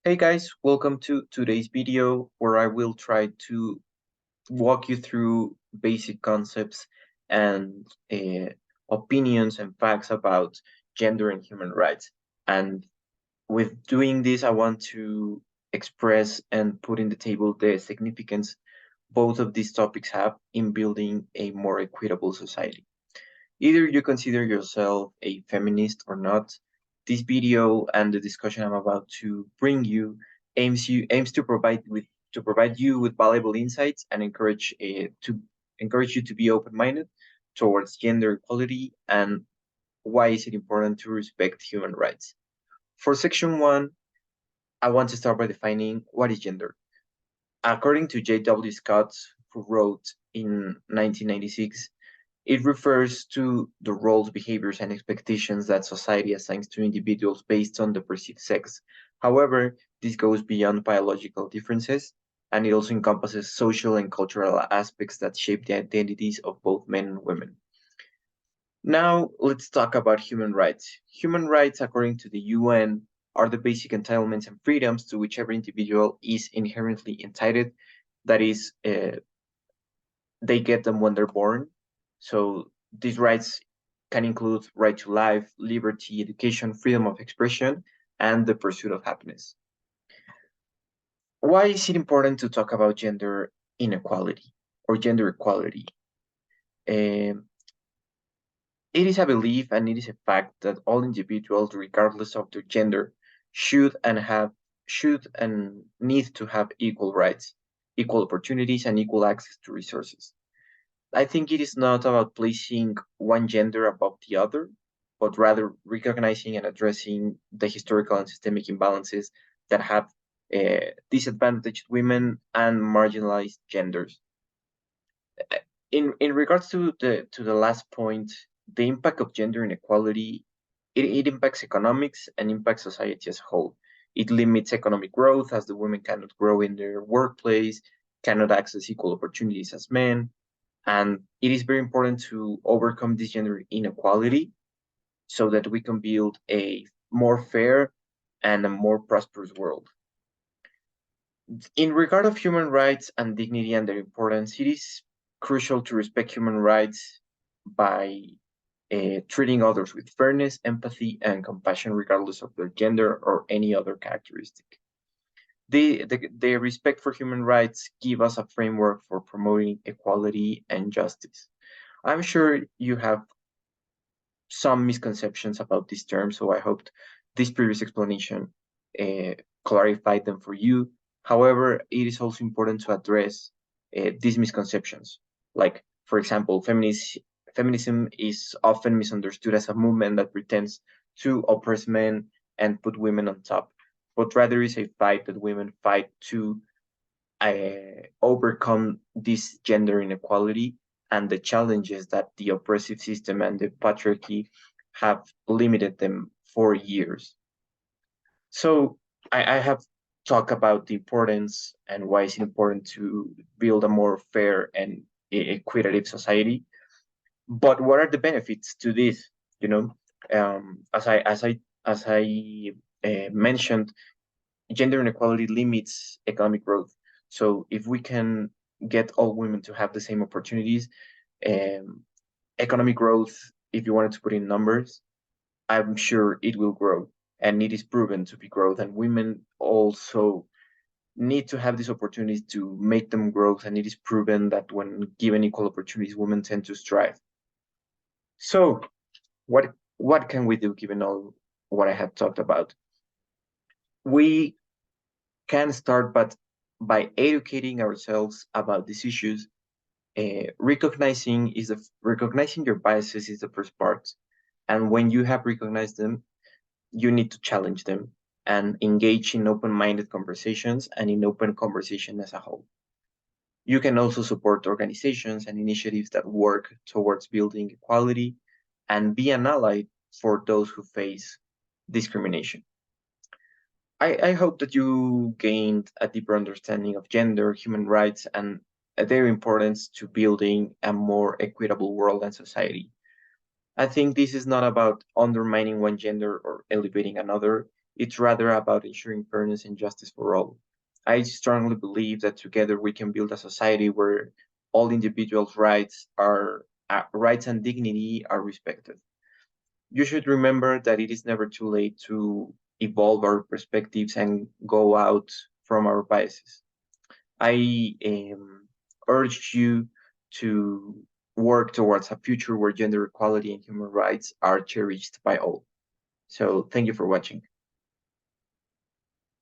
Hey guys, welcome to today's video where I will try to walk you through basic concepts and opinions and facts about gender and human rights. And with doing this, I want to express and put in the table the significance both of these topics have in building a more equitable society. Either you consider yourself a feminist or not, this video and the discussion I'm about to bring you aims to provide you with valuable insights and encourage you to be open-minded towards gender equality and why is it important to respect human rights. For section 1, I want to start by defining what is gender. According to J.W. Scott, who wrote in 1996, it refers to the roles, behaviors, and expectations that society assigns to individuals based on the perceived sex. However, this goes beyond biological differences, and it also encompasses social and cultural aspects that shape the identities of both men and women. Now, let's talk about human rights. Human rights, according to the UN, are the basic entitlements and freedoms to which every individual is inherently entitled. That is, they get them when they're born. So these rights can include right to life, liberty, education, freedom of expression, and the pursuit of happiness. Why is it important to talk about gender inequality or gender equality? Um, it is a belief and it is a fact that all individuals, regardless of their gender, should and need to have equal rights, equal opportunities, and equal access to resources. I think it is not about placing one gender above the other, but rather recognizing and addressing the historical and systemic imbalances that have disadvantaged women and marginalized genders. In regards to the last point, the impact of gender inequality, it impacts economics and impacts society as a whole. It limits economic growth as the women cannot grow in their workplace, cannot access equal opportunities as men, and it is very important to overcome this gender inequality so that we can build a more fair and a more prosperous world. In regard of human rights and dignity and their importance, it is crucial to respect human rights by treating others with fairness, empathy, and compassion, regardless of their gender or any other characteristic. The respect for human rights give us a framework for promoting equality and justice. I'm sure you have some misconceptions about this term, so I hoped this previous explanation uh, clarified them for you. However, it is also important to address these misconceptions. Like, for example, feminism is often misunderstood as a movement that pretends to oppress men and put women on top, but rather is a fight that women fight to overcome this gender inequality and the challenges that the oppressive system and the patriarchy have limited them for years. So I have talked about the importance and why it's important to build a more fair and equitative society. But what are the benefits to this? You know, as I mentioned, gender inequality limits economic growth. So if we can get all women to have the same opportunities, um, economic growth, if you wanted to put in numbers, I'm sure it will grow. And it is proven to be growth. And women also need to have these opportunities to make them grow. And it is proven that when given equal opportunities, women tend to strive. So what can we do given all what I have talked about? We can start but by educating ourselves about these issues. Recognizing your biases is the first part, and when you have recognized them, you need to challenge them and engage in open-minded conversations and in open conversation as a whole. You can also support organizations and initiatives that work towards building equality and be an ally for those who face discrimination. I hope that you gained a deeper understanding of gender, human rights, and their importance to building a more equitable world and society. I think this is not about undermining one gender or elevating another. It's rather about ensuring fairness and justice for all. I strongly believe that together we can build a society where all individuals' rights and dignity are respected. You should remember that it is never too late to evolve our perspectives and go out from our biases. I urge you to work towards a future where gender equality and human rights are cherished by all. So, thank you for watching.